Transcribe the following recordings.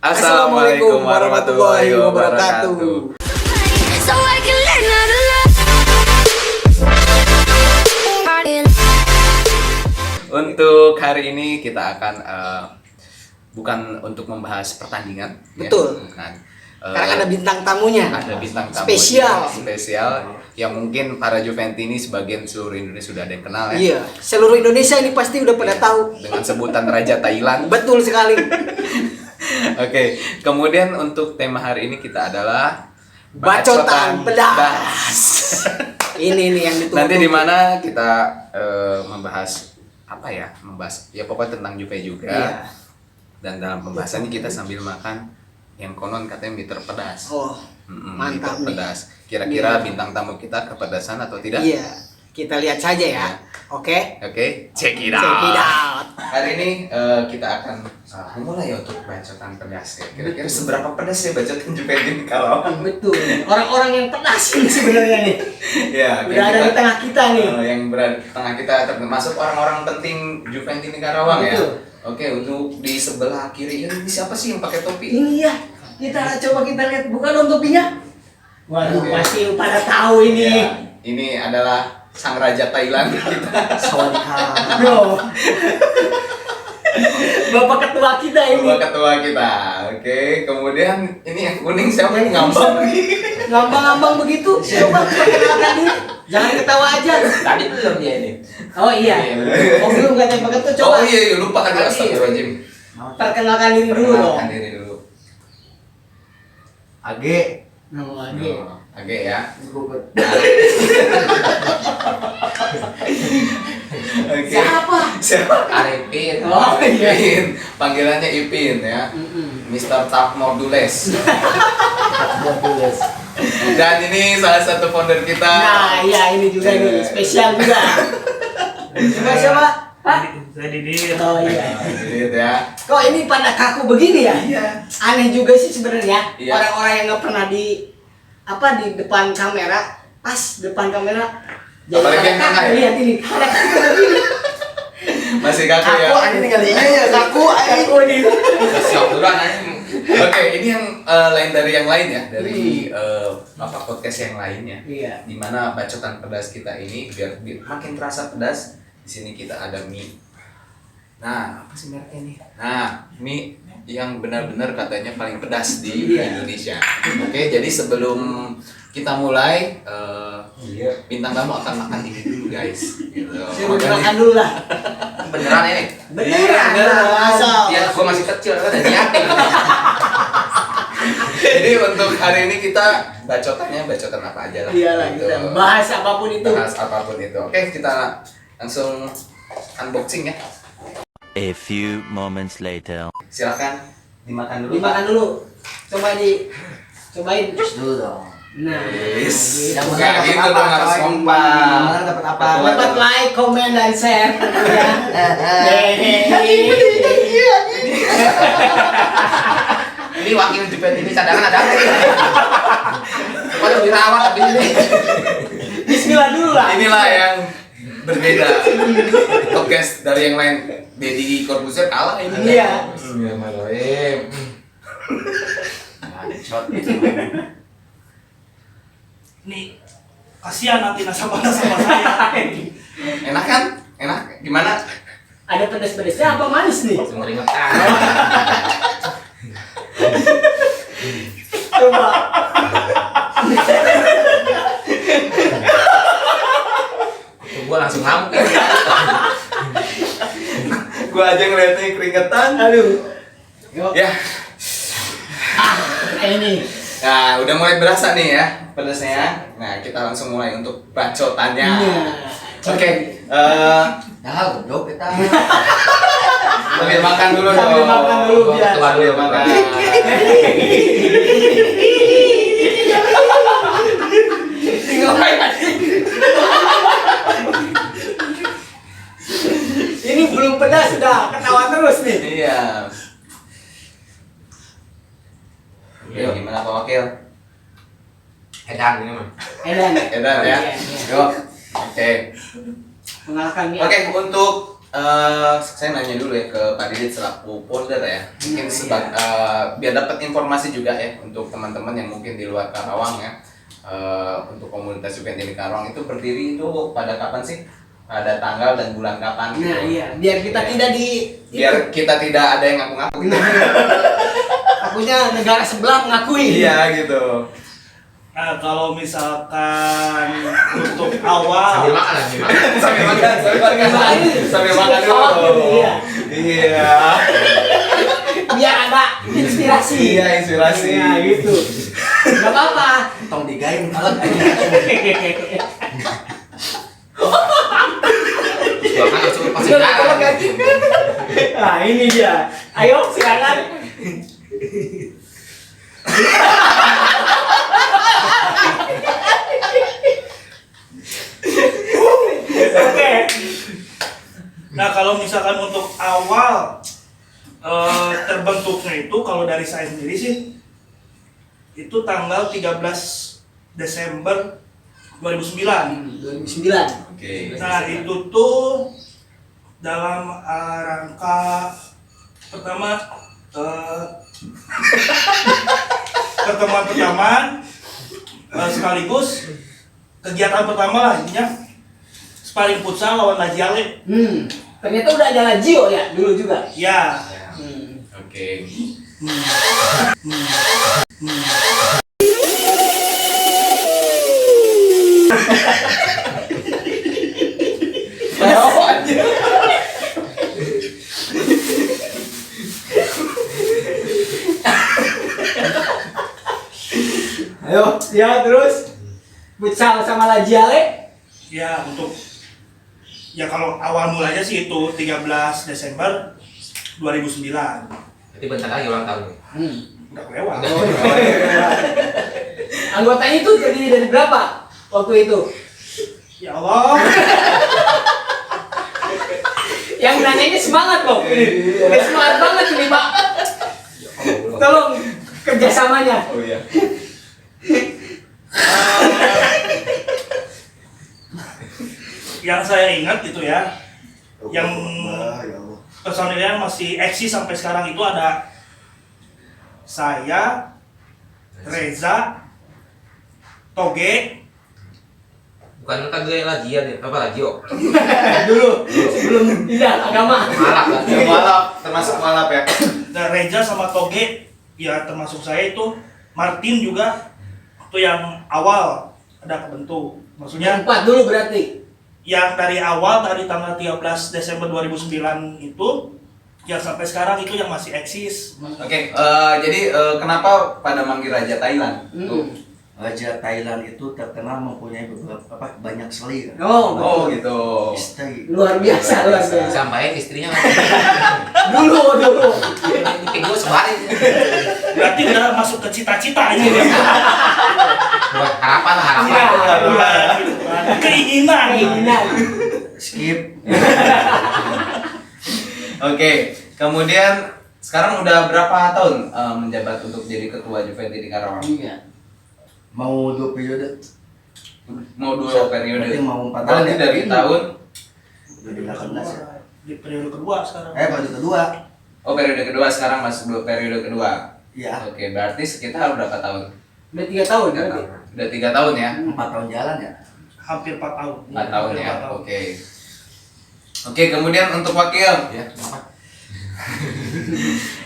Assalamualaikum warahmatullahi wabarakatuh. So I can learn how to love. Untuk hari ini kita akan bukan untuk membahas pertandingan, Betul. ya, bukan. Karena ada bintang tamunya. Ada bintang tamu Spesial. yang mungkin para Juventini sebagian seluruh Indonesia sudah ada yang kenal ya. Iya, seluruh Indonesia ini pasti udah pada tahu. Dengan sebutan Raja Thailand. Betul sekali. Oke, kemudian untuk tema hari ini kita adalah Bacotan pedas. Ini nih yang ditunggu. Nanti di mana kita membahas apa ya? Membahas ya pokoknya tentang Juve juga. Iya. Dan dalam pembahasannya kita sambil makan yang konon katanya mie terpedas. Oh, mantap mie nih. terpedas. Kira-kira bintang tamu kita kepedasan atau tidak? Iya, kita lihat saja ya. Iya. Oke. Oke, check it Check it out. out. Hari ini kita akan memulai untuk bacotan pedas ya. Kira-kira seberapa pedas ya bacotan Juventus kalau Betul. Orang-orang yang pedas ini sebenarnya nih. ya, Udah ada di tengah kita nih. yang berada di tengah kita termasuk orang-orang penting Juventus Karawang ya. Betul. Oke, untuk di sebelah kiri ini siapa sih yang pakai topi? Ini ya. Coba kita lihat, bukan dong topinya. Waduh, Oke. pasti pada tahu ini. Ya, ini adalah sang raja Thailand kita. Sawadee. Bro. Bapak ketua kita ini. Bapak ketua kita. Oke, kemudian ini yang kuning siapa yang ngambang? Ngambang-ngambang begitu. Coba perkenalkan diri. Jangan ketawa aja. Tadi belum dia ini. Oh iya. Oh belum katanya Pak Ketua. Coba Oh iya, lupa kan astagfirullahaladzim. perkenalkan diri dulu dong. Perkenalkan diri dulu. Age. Nama lagi. Oke ya. Oke. Siapa? Siapa? Arifin. Oh iya. Ipin. Panggilannya Ipin ya. Mr. Tap Modules. Modules. Dan ini salah satu founder kita. Nah iya ini juga nih spesial juga. Juga siapa? Pak? Saya Didin. Oh iya. Gitu ya. Kok ini pada kaku begini ya? Iya. Aneh juga sih sebenarnya. Iya. Orang-orang yang nggak pernah di depan kamera, pas depan kamera. Apalagi yang tengah ya? Lihat ini, ada kaku begini. Masih kaku ya. aneh kalinya ya kaku nih. Siap duluan aja. Oke, ini yang lain dari yang lain ya, dari podcast yang lainnya. Iya. Dimana bacotan pedas kita ini biar makin terasa pedas. Di sini kita ada mie. Nah, apa sih mereknya nih? Nah, mie yang benar-benar katanya paling pedas di Iya. Indonesia. Oke, jadi sebelum kita mulai, bintang tamu akan makan ini dulu guys. Gitu. Saya makan dulu lah. Beneran ini. Beneran. Masa. Ya, gua masih kecil kan udah nyiapin. Jadi untuk hari ini kita bacotannya bacotan apa aja lah. Iyalah Gitu. kita bahas apapun itu. Bahas apapun itu. Oke, kita langsung unboxing ya. A few moments later. Silakan dimakan dulu. Dimakan dulu. Cobain. Dulu dong. Nah, Yes. gitu. Nggak gitu dong, harus kompak. Dapat apa? Dapat like, komen, dan share. Ini wakil Juventus ini cadangan ada apa? Waduh dirawat habis ini. Bismillah dulu lah. Inilah yang berbeda. Podcast dari yang lain. Deddy Corbuzier kalah ini. Iya. Bismillahirrahmanirrahim. Bacot. Nih, kasihan nanti nasabah sama saya. Enak kan? Enak? Gimana? Ada pedas-pedasnya apa manis nih? Keringetan. Coba. Gua langsung ngamuk. Gua aja ngeliatnya keringetan. Aduh. Yuk. Ya. Ini. Nah, udah mulai berasa nih ya pedasnya. Nah, kita langsung mulai untuk bacotannya. Iya. Oke, Nah, goblok kita. sambil makan dulu dong. Sambil makan dulu, biar. Sambil makan. Ini belum pedas sudah ketawa terus nih. Iya. Yuk, gimana Pak Wakil? Edan ini mah. Edan. Edan ya. Iya, iya. Yuk. Oke. Mengalahkan mie. Oke, untuk saya nanya dulu ya ke Pak Didit selaku folder ya. Mungkin biar dapat informasi juga ya untuk teman-teman yang mungkin di luar Karawang ya. Untuk komunitas Juventini Karawang itu berdiri itu pada kapan sih? Pada tanggal dan bulan kapan gitu. Nah iya, biar kita tidak Biar kita tidak ada yang ngaku-ngaku gitu. takutnya negara sebelah mengakui. Iya gitu. Nah, kalau misalkan untuk awal Sambil makan lagi makan. Sambil makan dulu. Iya. Iya. Biar ada inspirasi. Iya, inspirasi. Iya gitu. Gak apa-apa. Tong digain alat Bahkan langsung pas Kalau jalan. ganti. Nah ini dia. Ayo silakan. Oke. Nah, kalau misalkan untuk awal terbentuknya itu kalau dari saya sendiri sih itu tanggal 13 Desember 2009. 2009. Oke. Nah, itu tuh dalam rangka pertama pertemuan sekaligus kegiatan pertama lah intinya sparring futsal lawan Lajiale. Ternyata udah ada Lazio ya dulu juga. Ya. Oke. Ayo, ya terus futsal sama Lajiale. Ya, untuk ya kalau awal mulanya sih itu 13 Desember 2009. Berarti bentar lagi ulang tahun nih. Udah kelewat. Anggotanya itu jadi dari berapa waktu itu? Ya Allah. Yang nanyanya semangat loh. Udah semangat banget ini Pak. Tolong kerjasamanya. Oh iya. Yang saya ingat gitu ya, yang ya Allah. personilnya masih eksis sampai sekarang itu ada saya, Reza, Toge, Bukan kagak Lazio deh, apa Lazio? Dulu sebelum pindah agama. Malak lah. Ya, mualaf, termasuk mualaf ya. dan Reza sama Toge, ya termasuk saya itu, Martin juga, itu yang awal ada kebentuk. Maksudnya 4 dulu berarti. yang dari awal dari tanggal 13 Desember 2009 itu yang sampai sekarang itu yang masih eksis. Oke, jadi kenapa pada manggil Raja Thailand? Tuh. Raja Thailand itu terkenal mempunyai beberapa banyak selir. Oh, gitu. Istri. luar biasa, luar biasa. Sampai istrinya Dulu. mungkin gue sebalik. Berarti udah masuk ke cita-cita ini ya. Buat harapan lah harapan. Iya. Keinginan. Keinginan. Skip. Oke, kemudian sekarang udah berapa tahun menjabat untuk jadi ketua Juventini Karawang? Iya. Mau 2 periode. Mau 2 periode. Berarti mau 4 tahun Berarti ya? dari tahun 2018 ya. Di periode kedua sekarang. Periode kedua. oh periode kedua sekarang masuk 2 periode kedua. Iya. Oke, berarti sekitar berapa tahun? Udah 3 tahun berarti. Udah 3 tahun ya? 4 tahun jalan ya. Hampir 4 tahun. 4 tahun Hampir ya. 4 tahun. Oke. Oke, kemudian untuk wakil. Ya, kenapa?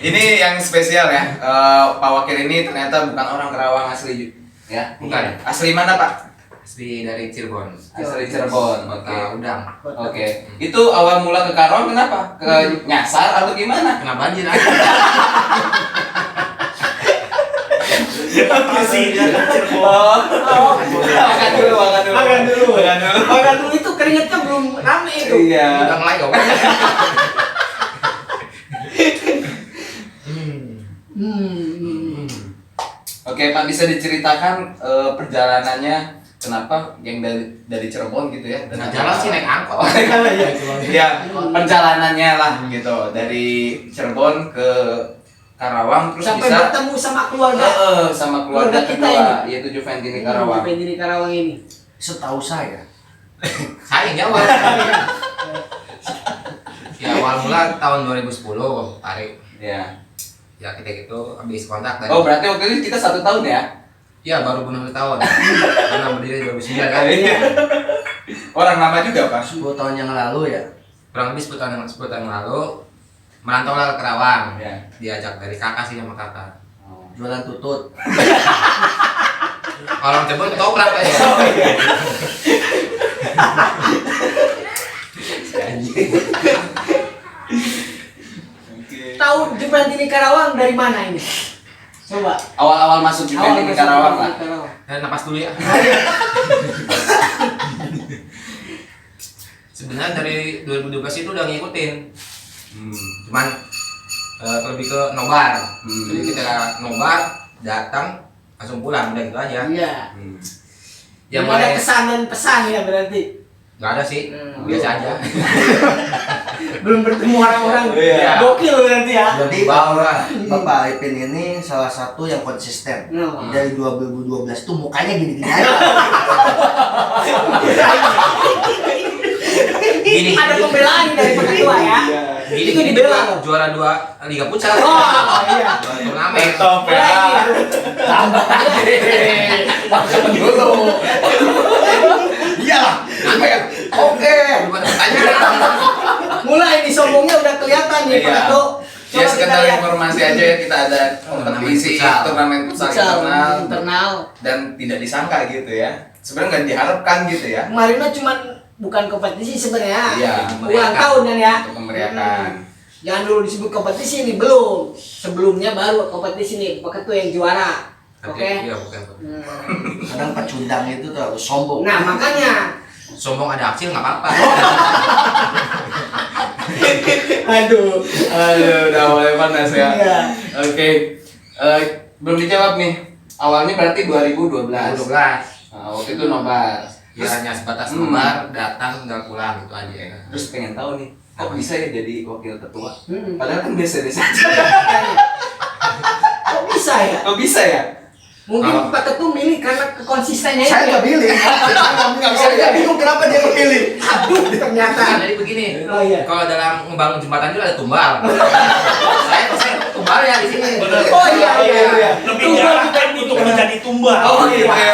Ini yang spesial ya. Pak Wakil ini ternyata bukan orang Karawang asli ya. Bukan. Asli mana, Pak? Asli dari Cirebon. Asli Cirebon. Oke. Kota Udang. Oke. Itu awal mula ke Karawang kenapa? Ke nyasar atau gimana? Kena banjir aja. Masih ya, Cirebon. Makan dulu. Makan dulu itu keringetnya belum rame itu. Iya. Udah mulai kok. Oke, Pak, bisa diceritakan perjalanannya kenapa geng dari Cirebon gitu ya? Nah, jalan sih naik angkot. Ya, perjalanannya lah gitu dari Cirebon ke Karawang terus Sampai bisa bertemu sama keluarga. sama keluarga Keluarga kita kedua yaitu Juventini Karawang. Juventini Karawang ini. Setahu saya. Saya yang jawab. Ya awal mula tahun 2010 tarik. Ya. Ya kita gitu habis kontak dari. Oh berarti waktu itu kita 1 tahun ya? Ya baru benar tahun. Karena berdiri 2009 kan. Iya. Orang lama juga Pak. 10 tahun yang lalu ya. Kurang lebih 10 tahun yang lalu merantau lah ke Kerawang. Ya. Diajak dari kakak sih sama kakak. Jualan tutut. Kalau Cirebon ketoprak ya. Tahu Jepang ini Karawang dari mana ini? Coba. Awal-awal masuk juga di masuk Karawang lah. Karawang. Napas dulu ya. Sebenarnya dari 2012 itu udah ngikutin. Cuman lebih ke nobar. Jadi kita nobar, datang, langsung pulang, udah gitu aja. Iya. Yang Belum ada mulai kesan dan pesan ya berarti. nggak ada sih, biasa aja. Belum bertemu orang-orang. Iya. Gokil berarti ya. Jadi Bapak Ipin ini salah satu yang konsisten. No. Dari 2012 tuh mukanya gini-gini aja. Gini, Ada pembelaan dari Pak Ketua ya. gini, Itu gini dibela juga loh. juara 2 Liga Futsal. Oh iya. Juara turnamen. Top ya. Makan dulu. Iya. Apa ya? Oke, bukan pertanyaan. Mulai disombongnya udah kelihatan nih Pak Iya. Ketua. Ya Coba kita sekedar lihat. informasi aja ya, kita ada kompetisi futsal. turnamen futsal Futsal internal internal. dan tidak disangka gitu ya. Sebenarnya nggak diharapkan gitu ya. Kemarin mah cuman bukan kompetisi sebenarnya. Iya, Ulang tahun kan ya. untuk memeriahkan. Jangan dulu disebut kompetisi ini belum. Sebelumnya baru kompetisi nih Pak Ketua yang juara. Oke. Iya, bukan. Kadang pecundang itu terlalu sombong. Nah makanya. Sombong ada hasil nggak apa-apa. Aduh. Aduh, udah mulai panas ya. Iya. Oke. Belum dijawab nih. Awalnya berarti 2012. 12. Nah, waktu itu nobar. Ya hanya sebatas nobar, datang, tinggal pulang gitu aja. Terus pengen tahu nih, kok bisa ya jadi wakil ketua? Mm-mm. Padahal kan biasa-biasa aja. Kok bisa ya? Kok bisa ya? Mungkin Pak Ketua milih karena konsistennya Saya itu. nggak pilih. Saya nggak bingung kenapa dia kepilih. Aduh ternyata. Jadi begini, Oh iya. kalau dalam membangun jembatan itu ada tumbal. saya tumbal ya di sini. Oh iya iya. Lebih diarahkan untuk menjadi tumbal. Oh gitu ya.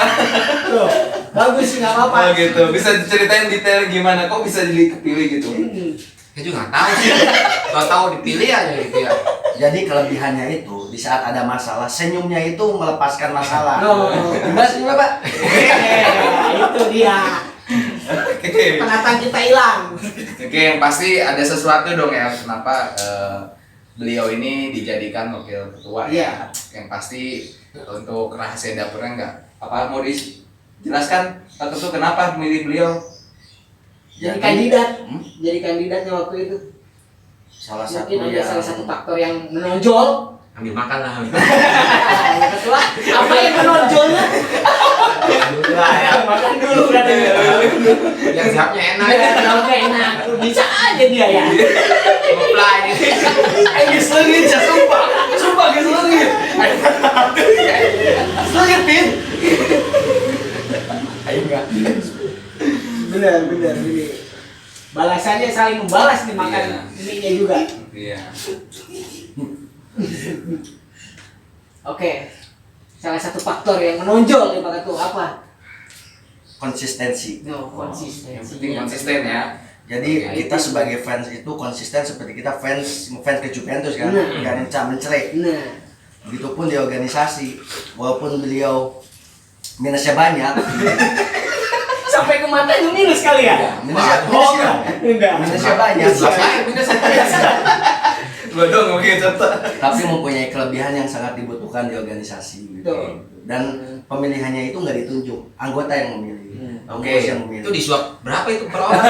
Tuh. Bagus sih nggak apa-apa. Oh gitu. Bisa diceritain detail gimana kok bisa jadi kepilih gitu? Saya juga nggak tahu sih. Kalau tahu dipilih aja gitu ya. Jadi kelebihannya itu di saat ada masalah senyumnya itu melepaskan masalah. No. Gimana senyumnya Pak? Itu dia. Oke. Penatang kita hilang. Oke, yang pasti ada sesuatu dong ya kenapa beliau ini dijadikan wakil ketua ya. Yang pasti untuk rahasia dapurnya enggak. Apa mau dijelaskan Pak Ketua kenapa memilih beliau? Jadi kandidat. Jadi kandidatnya waktu itu. Salah satu Mungkin ada yang salah satu faktor yang menonjol. Ambil makan lah. Pak Ketua, apa yang menonjolnya? Makan dulu katanya. Yang siapnya enak. Kalau kayak enak, bisa aja dia ya. Ngeplay. Ngeselin ya sumpah. Sumpah ngeselin. Ngeselin Pin. Ayo enggak. Benar ini. Balasannya saling membalas nih makan Iya. ininya juga. Iya. Oke. Salah satu faktor yang menonjol nih Pak Ketua apa? Konsistensi. No, Yang konsistensi. penting konsisten ya. Jadi Oke, kita itu. sebagai fans itu konsisten seperti kita fans ke Juventus kan, Nah. kan mencelik. Nah, Begitupun di organisasi, walaupun beliau minusnya banyak, sampai ke matanya minus kali ya? Enggak. minusnya banyak, Gua dong mungkin contoh. tapi mempunyai kelebihan yang sangat dibutuhkan di organisasi. Gitu. Betul. Dan pemilihannya itu nggak ditunjuk, anggota yang memilih. Oke. Pengurus yang memilih. Itu disuap berapa itu per orang?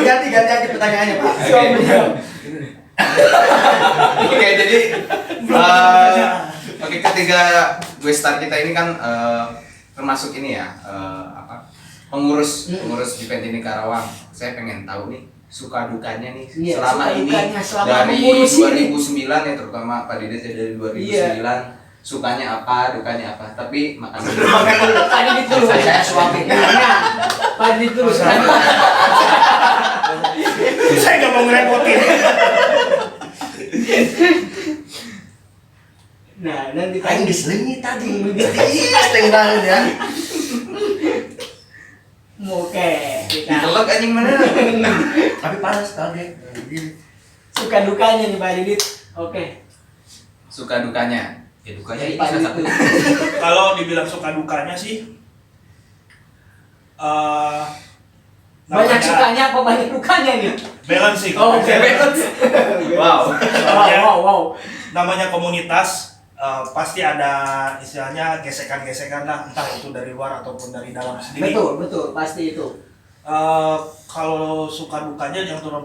Ganti aja pertanyaannya Pak. Oke, jadi oke ketika gue start kita ini kan termasuk ini ya pengurus Juventus Karawang. Saya pengen tahu nih suka dukanya nih Iya, selama suka ini dukanya selama dari mengurus ini. 2009 ya terutama Pak Dides ya dari 2009 Iya. sukanya apa, dukanya apa. Tapi makan dulu. Makan dulu. Tadi dulu. Saya suapin. Nah, tadi dulu. Saya nggak mau ngerepotin. Nah, nanti Aing diselingi tadi. Seteng banget ya. Oke. Kita Ditelek anjing mana? Tapi panas kaget. suka dukanya nih Pak Didit. Oke. Suka dukanya. Ya dukanya ini Pak salah Didit. satu. Kalau dibilang suka dukanya sih, Banyak namanya sukanya apa banyak dukanya nih? balancing. Oh, oke. Wow. Wow. Namanya komunitas, pasti ada istilahnya gesekan-gesekan lah, entah itu dari luar ataupun dari dalam sendiri. Betul, pasti itu. Kalau suka dukanya yang turun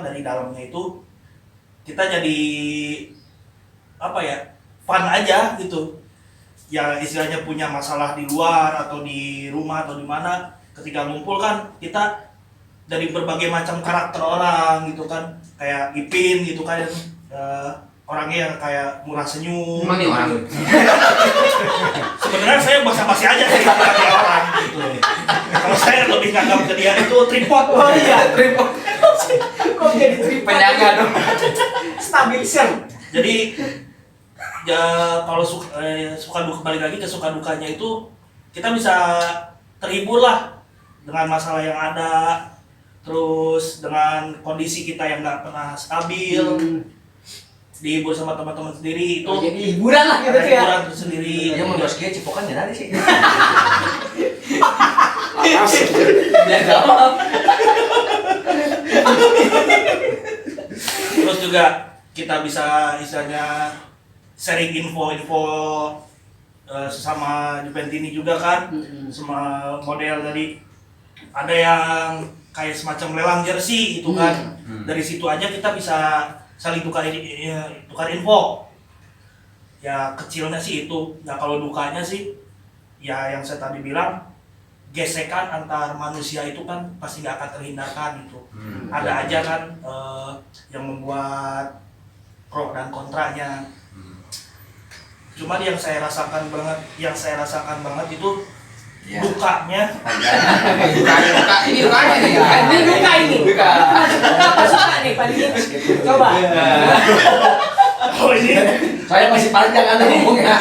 dari dalamnya itu, kita jadi apa ya, fun aja gitu. Ya istilahnya punya masalah di luar atau di rumah atau di mana, ketika ngumpul kan kita dari berbagai macam karakter orang gitu kan, kayak Ipin gitu kan, orangnya yang kayak murah senyum. Emang nih orang. Sebenarnya saya basa-basi aja sih karakter orang gitu. Kalau saya lebih nganggap ke dia itu tripod. Oh iya, tripod. Kok jadi tripod? Penyangga dong. Stabilizer. Jadi ya kalau suka duka, balik lagi ke suka dukanya itu, kita bisa terhibur lah dengan masalah yang ada, terus dengan kondisi kita yang nggak pernah stabil, dihibur sama teman-teman sendiri itu. Oh, jadi hiburan lah gitu ada ya. hiburan tersendiri. Dia mau dos kia cipokannya dari sih. Terus juga kita bisa istilahnya sharing info-info sesama Juventini juga kan, semua model tadi ada yang kayak semacam lelang jersey itu kan. Dari situ aja kita bisa saling tukar info. Ya kecilnya sih itu. Nah kalau dukanya sih ya yang saya tadi bilang, gesekan antar manusia itu kan pasti nggak akan terhindarkan gitu. Ada aja kan yang membuat pro dan kontranya. Cuman yang saya rasakan banget itu dukanya. Ini dukanya nih. Ini duka ini. Duka apa suka nih Pak Didit? Coba. Oh ini Saya masih panjang Anda ngomongnya.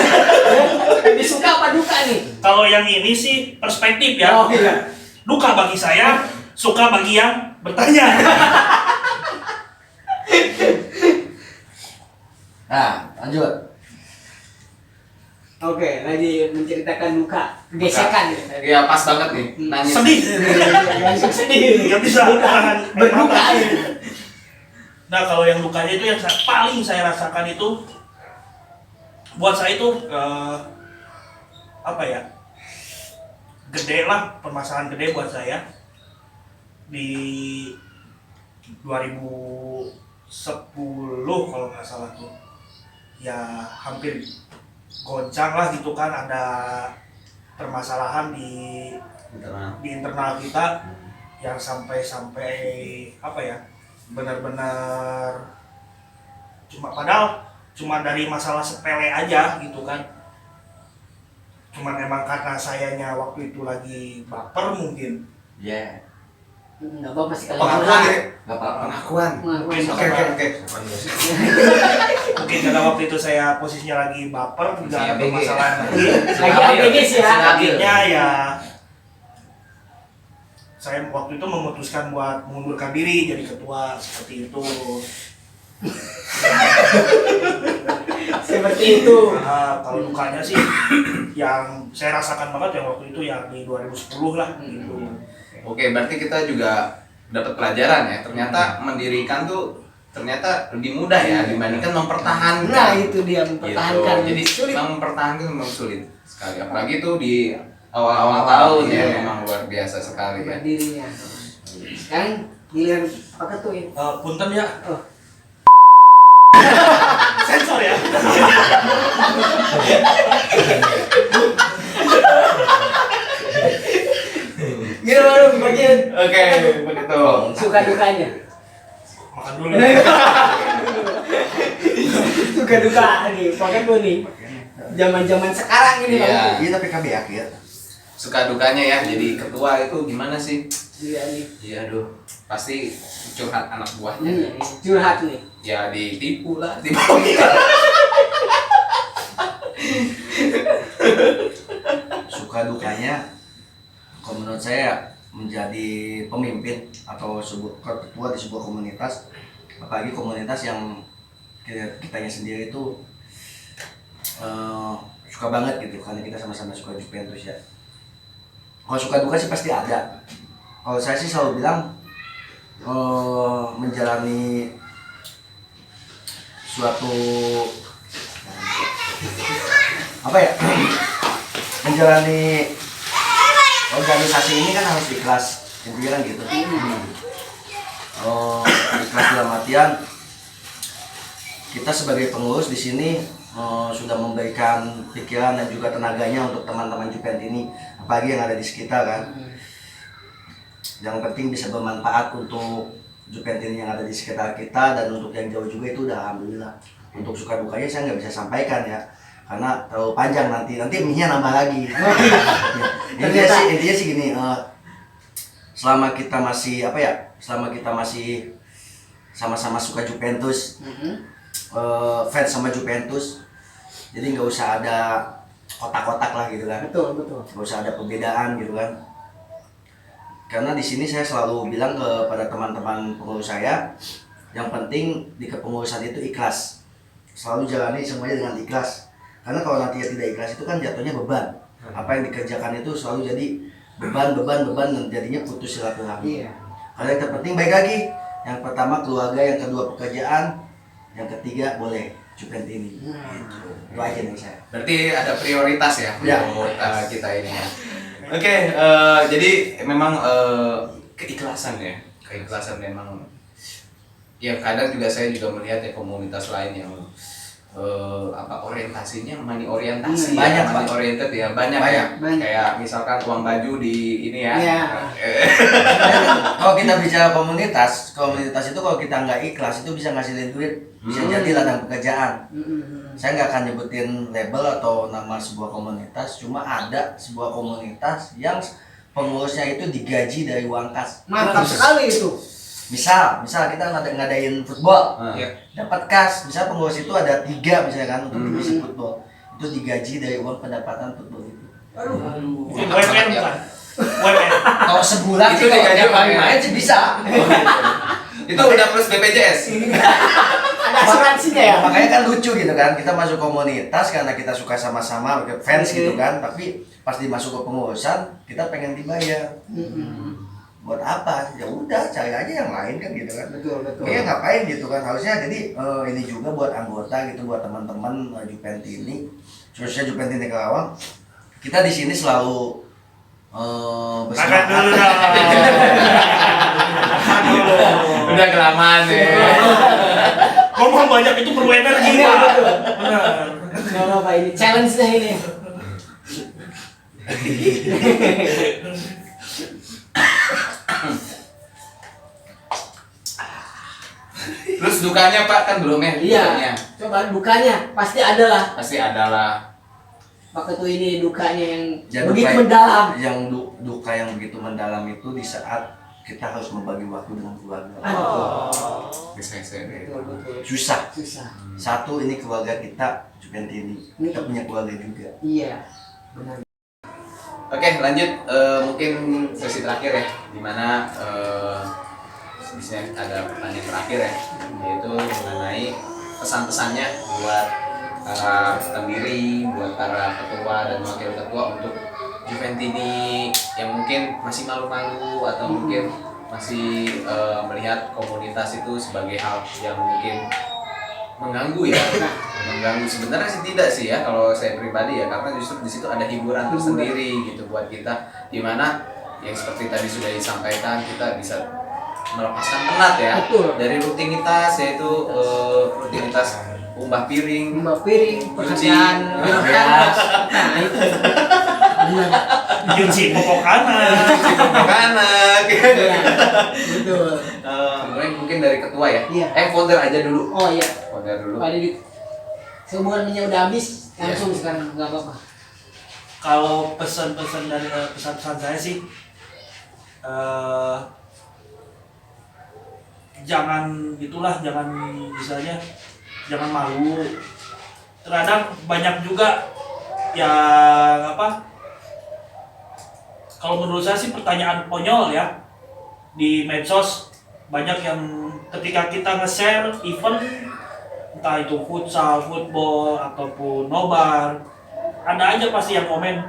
Ini suka apa duka nih? kalau yang ini sih perspektif ya. Oh iya. Duka bagi saya, suka bagi yang bertanya. Nah, lanjut. Oke, lagi menceritakan duka, gesekan. Ya pas banget nih. Nanya. Sedih. Langsung sedih. Nggak bisa nahan Berduka. air mata. Nah kalau yang dukanya itu yang paling saya rasakan itu, buat saya itu apa ya, gede lah, permasalahan gede buat saya di 2010 kalau nggak salah tuh, ya hampir goncang lah gitu kan, ada permasalahan di internal kita yang sampai apa ya, benar-benar cuma dari masalah sepele aja gitu kan. Cuman emang karena sayanya waktu itu lagi baper mungkin. Ya. Enggak apa masih Pengakuan kalian. ya? Enggak apa-apa. Pengakuan. Mungkin Oke. mungkin karena waktu itu saya posisinya lagi baper, juga Masih ada ABG. permasalahan lagi. Lagi ABG sih ya. Selanjutnya ya saya waktu itu memutuskan buat mengundurkan diri jadi ketua, seperti itu. Seperti itu. Nah, kalau dukanya sih yang saya rasakan banget yang waktu itu ya di 2010 lah gitu. Oke, berarti kita juga dapat pelajaran ya. Ternyata mendirikan tuh ternyata lebih mudah ya dibandingkan mempertahankan. Nah, itu dia mempertahankan. Gitu. Jadi sulit. mempertahankan memang sulit sekali. Apalagi tuh di awal-awal tahun ya, memang luar biasa sekali ya. Berdirinya. Sekarang giliran apa tuh ya? Punten ya. Oh. Sensor ya. Gimana dong bagian Oke, begitu. suka dukanya? Makan dulu. Suka duka nih, pakai tuh nih. zaman-zaman sekarang ini Iya. Bang. Iya tapi KB akhir. Suka dukanya ya jadi ketua itu gimana sih? Iya nih. Iya aduh, pasti curhat anak buahnya. Curhat nih. Ya ditipu lah, dibohongin. Suka dukanya kalau menurut saya menjadi pemimpin atau sebuah ketua di sebuah komunitas, apalagi komunitas yang kitanya sendiri itu suka banget gitu karena kita sama-sama suka Juventus ya. Kalau suka duka sih pasti ada. Kalau saya sih selalu bilang menjalani suatu apa ya menjalani organisasi ini kan harus ikhlas, intinya kan gitu. Ikhlas dalam artian kita sebagai pengurus di sini sudah memberikan pikiran dan juga tenaganya untuk teman-teman Juventus ini, apalagi yang ada di sekitar kan. Yang penting bisa bermanfaat untuk Juventus yang ada di sekitar kita dan untuk yang jauh juga itu udah alhamdulillah. Untuk suka dukanya saya nggak bisa sampaikan ya, karena terlalu panjang nanti mie-nya nambah lagi. Intinya sih gini, selama kita masih sama-sama suka Juventus, fans sama Juventus, jadi nggak usah ada kotak-kotak lah gitu kan. Betul. Nggak usah ada perbedaan gitu kan. Karena di sini saya selalu bilang kepada teman-teman pengurus saya, yang penting di kepengurusan itu ikhlas. Selalu jalani semuanya dengan ikhlas. Karena kalau nanti tidak ikhlas itu kan jatuhnya beban. Apa yang dikerjakan itu selalu jadi beban dan jadinya putus silaturahmi. Iya. Karena yang terpenting baik lagi. Yang pertama keluarga, yang kedua pekerjaan, yang ketiga boleh Juventus ini. Itu aja nih saya. Berarti ada prioritas ya, Ya. prioritas kita ini ya. Oke, jadi memang keikhlasan ya, keikhlasan memang. Ya kadang juga saya juga melihat ya komunitas lain yang orientasinya money orientasi, Banyak, money Pak. oriented ya, banyak. Kayak misalkan uang baju di ini ya. Iya. Kalau kita bicara komunitas itu kalau kita nggak ikhlas itu bisa ngasilin duit, bisa jadi ladang pekerjaan. Saya nggak akan nyebutin label atau nama sebuah komunitas, cuma ada sebuah komunitas yang pengurusnya itu digaji dari uang kas. Mantap sekali itu. Misal kita ngadain football, Iya. dapat kas, misal pengurus itu ada 3 misalnya kan untuk divisi football, itu digaji dari uang pendapatan football itu. WPN bukan? WPN. Kalau sebulan Itu sih kalau digaji tiap hari apa ya? main sih bisa. Itu udah plus BPJS. Ada asuransinya ya. Makanya kan lucu gitu kan, kita masuk komunitas karena kita suka sama-sama fans gitu kan, tapi pas dimasuk ke pengurusan kita pengen dibayar. Buat apa? Ya udah cari aja yang lain kan gitu kan. Betul. Kayaknya ngapain gitu kan, harusnya jadi ini juga buat anggota gitu, buat teman-teman Juventus ini, khususnya Juventus ini Karawang, kita di sini selalu Makan dulu dong. Udah kelamaan ya. Ngomong banyak itu perlu energi, Pak. Benar. Nggak apa-apa ini challenge-nya ini. Terus dukanya Pak kan belum ya? Iya. Dukanya. Coba dukanya pasti ada lah. Pasti ada lah. Pak Ketua ini dukanya yang Ya, begitu duka- mendalam. Yang duka yang begitu mendalam itu di saat kita harus membagi waktu dengan keluarga. Bisa. Betul. Susah. Susah. Satu, ini keluarga kita Juventus ini, kita punya keluarga juga. Iya. Benar. Oke, lanjut. Mungkin sesi terakhir ya, dimana di sini ada pertanyaan terakhir ya, yaitu mengenai pesan-pesannya buat para pendiri, buat para ketua dan wakil ketua untuk Juventus ini yang mungkin masih malu-malu atau mungkin masih melihat komunitas itu sebagai hal yang mungkin mengganggu ya. Mengganggu sebenarnya sih tidak sih ya kalau saya pribadi ya, karena justru di situ ada hiburan tersendiri gitu buat kita, dimana yang seperti tadi sudah disampaikan kita bisa melepaskan penat ya. Betul. Dari rutinitas, yaitu rutinitas umbah piring, Mbak piring, cuci, pekerjaan, beres, nah itu. Benar. Cuci popok kanan. anak. Betul. Mungkin dari ketua ya. Iya. Founder aja dulu. Oh iya. Founder dulu. Pak Didi. Sehubungan minyak udah habis, langsung sekarang nggak apa-apa. Kalau pesan-pesan dari pesan-pesan saya sih jangan misalnya jangan malu. Terkadang banyak juga yang kalau menurut saya sih pertanyaan konyol ya di medsos. Banyak yang ketika kita nge-share event, entah itu futsal, football ataupun nobar, ada aja pasti yang komen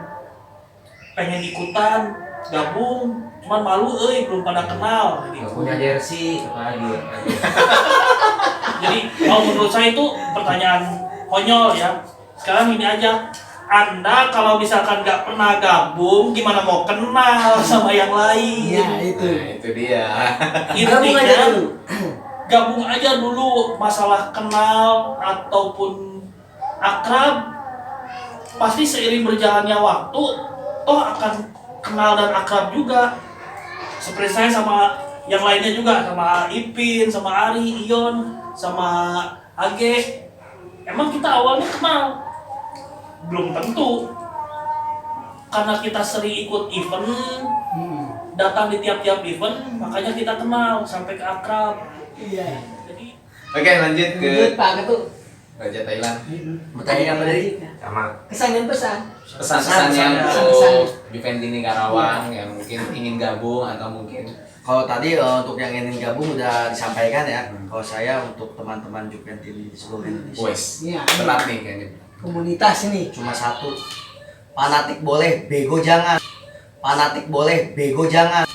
pengen ikutan gabung, cuman malu belum pada kenal Nggak gitu. punya jersey lagi. Jadi kalau menurut saya itu pertanyaan konyol ya. Sekarang ini aja, Anda kalau misalkan nggak pernah gabung, gimana mau kenal sama yang lain? Iya itu. Nah, itu dia. Gabung aja Intinya dulu. gabung aja dulu. Masalah kenal ataupun akrab pasti seiring berjalannya waktu toh akan kenal dan akrab juga. Seperti saya sama yang lainnya juga, sama Ipin, sama Ari, Ion, sama Age. Emang kita awalnya kenal? Belum tentu. Karena kita sering ikut event, datang di tiap-tiap event, makanya kita kenal sampai ke akrab. Iya. Jadi Oke, lanjut ke Lanjut Pak Ketua. Raja Thailand. Bertanya apa tadi? Sama. Kesan dan pesan. Pesan-pesannya Pesan-pesan. untuk Juventini Karawang yang mungkin ingin gabung atau mungkin Kalau tadi untuk yang ingin gabung udah disampaikan ya. Kalau saya untuk teman-teman Juventini di seluruh Indonesia Wes Iya. berat nih kayaknya. Komunitas ini. cuma satu. Fanatik boleh, bego jangan. Fanatik boleh, bego jangan.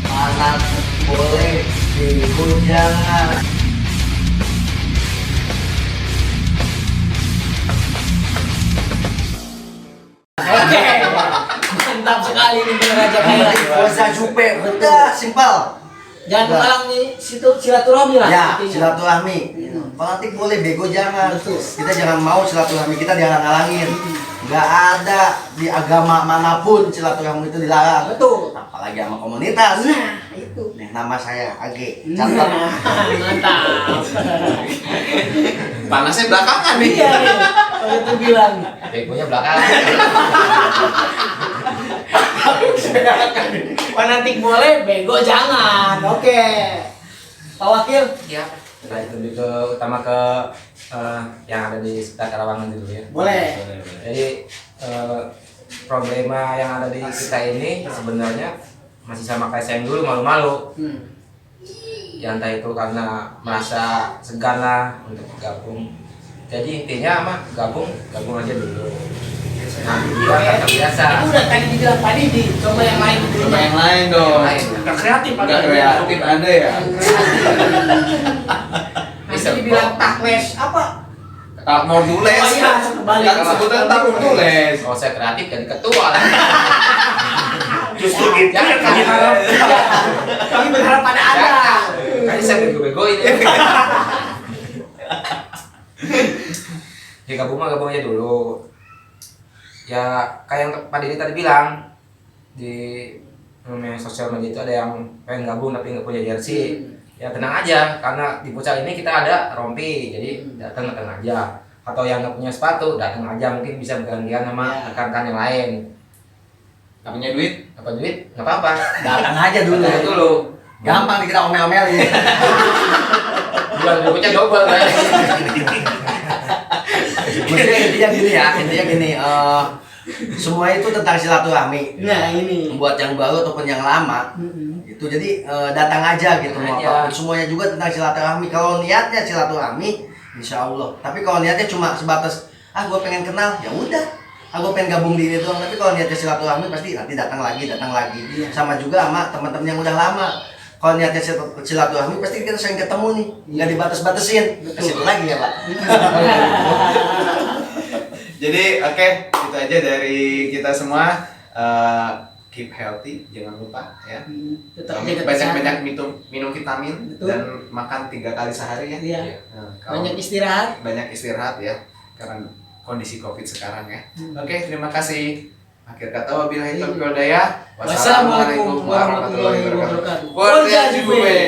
Fanatik boleh, bego jangan. Oke. Mantap sekali nih Raja Thailand. Boza Jupe, udah simpel. Jangan mengalangi situ silaturahmi lah. Ya, intinya. silaturahmi. Fanatik boleh, bego jangan. Betul. Kita jangan mau silaturahmi kita dihalang-halangin. Nggak ada di agama manapun silaturahmi itu dilarang. Betul. Apalagi sama komunitas. Nah, itu. Nih nama saya Age. Catat. Nah, mantap. Panasnya belakangan nih. Iya nih. Kalau itu bilang. Begonya belakang. Fanatik boleh, bego jangan. Oke. Pak Wakil. Iya. Nah, itu lebih ke utama ke yang ada di sekitar Karawangan dulu ya. Boleh. Jadi problema yang ada di kita ini sebenarnya masih sama kayak saya yang dulu, malu-malu. Ya entah itu karena merasa segan lah untuk gabung. Jadi intinya mah gabung aja dulu. Nanti dia akan terbiasa. Itu udah tadi dibilang Pak Didi. Coba yang lain dulu. Coba yang lain dong. Yang lain. nggak kreatif Nggak ada. kreatif ada ya. Nanti dibilang takles apa? Tak modules. Oh iya, kebalik. Kan sebutan tak modules. Kalau saya kreatif jadi ketua lah. Justru itu yang kami harap. Kami berharap pada Anda. Kayaknya saya bego-begoin ya. Ya gabung aja dulu. Ya kayak yang Pak Didi tadi bilang di sosial media itu ada yang pengen gabung tapi nggak punya jersey. Ya tenang aja, karena di futsal ini kita ada rompi, jadi datang aja. Atau yang nggak punya sepatu, datang aja, mungkin bisa bergantian sama rekan-rekan yang lain. Nggak punya duit? Apa duit? Nggak apa-apa. Datang aja dulu. Datang dulu. Gampang dikira omel-omelin. Bulan berikutnya double kan. Maksudnya intinya gini, semua itu tentang silaturahmi. Nah, ini. Buat yang baru ataupun yang lama, itu jadi datang aja gitu. Datang Mau aja. apapun semuanya juga tentang silaturahmi. Kalau niatnya silaturahmi, insya Allah. Tapi kalau niatnya cuma sebatas gue pengen kenal, ya udah. Aku pengen gabung di ini doang. Tapi kalau niatnya silaturahmi pasti nanti datang lagi. Sama juga sama teman-teman yang udah lama. Kalau niatnya silaturahmi pasti kita sering ketemu nih, nggak dibatas-batasin. Ke situ lagi ya Pak. Jadi oke, itu aja dari kita semua. Keep healthy, jangan lupa ya. Tetap jaga Banyak-banyak minum vitamin. Betul. Dan makan 3 kali sehari ya. Iya. Nah, kalau Banyak istirahat. banyak istirahat ya, karena kondisi COVID sekarang ya. Oke, terima kasih. Akhir kata wabillahi taufiq wal hidayah. Wassalamualaikum warahmatullahi wabarakatuh. Warga Juve.